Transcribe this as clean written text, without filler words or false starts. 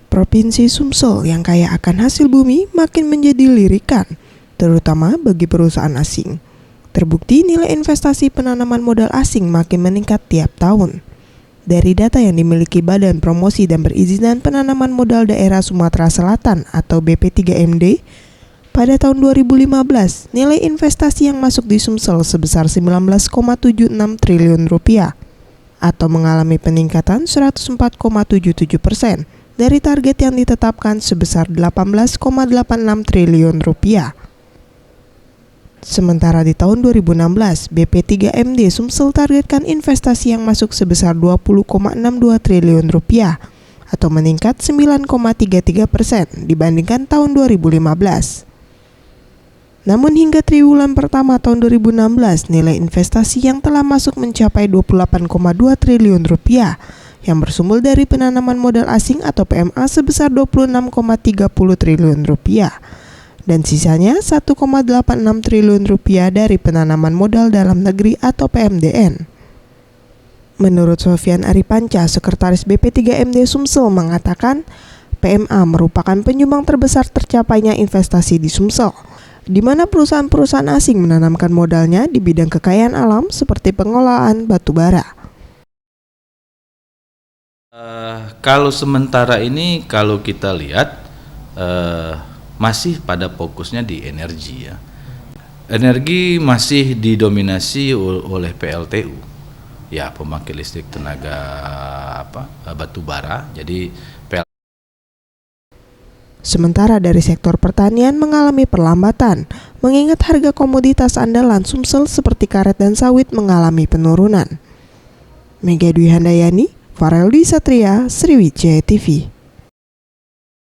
Provinsi Sumsel yang kaya akan hasil bumi makin menjadi lirikan, terutama bagi perusahaan asing. Terbukti nilai investasi penanaman modal asing makin meningkat tiap tahun. Dari data yang dimiliki Badan Promosi dan Perizinan Penanaman Modal Daerah Sumatera Selatan atau BP3MD, pada tahun 2015, nilai investasi yang masuk di Sumsel sebesar 19,76 triliun rupiah atau mengalami peningkatan 104,77% dari target yang ditetapkan sebesar 18,86 triliun rupiah. Sementara di tahun 2016, BP3MD Sumsel targetkan investasi yang masuk sebesar 20,62 triliun rupiah atau meningkat 9,33% dibandingkan tahun 2015. Namun hingga triwulan pertama tahun 2016, nilai investasi yang telah masuk mencapai 28,2 triliun rupiah yang bersumber dari penanaman modal asing atau PMA sebesar 26,30 triliun rupiah dan sisanya 1,86 triliun rupiah dari penanaman modal dalam negeri atau PMDN. Menurut Sofyan Aripanca, Sekretaris BP3MD Sumsel mengatakan PMA merupakan penyumbang terbesar tercapainya investasi di Sumsel, di mana perusahaan-perusahaan asing menanamkan modalnya di bidang kekayaan alam seperti pengolahan batu bara. Kalau sementara ini kalau kita lihat masih pada fokusnya di energi ya. Energi masih didominasi oleh PLTU. Ya, pembangkit listrik tenaga batu bara. Jadi Sementara dari sektor pertanian mengalami perlambatan, mengingat harga komoditas andalan Sumsel seperti karet dan sawit mengalami penurunan. Mega Dwi Handayani, Farel Dwi Satria, Sriwijaya TV.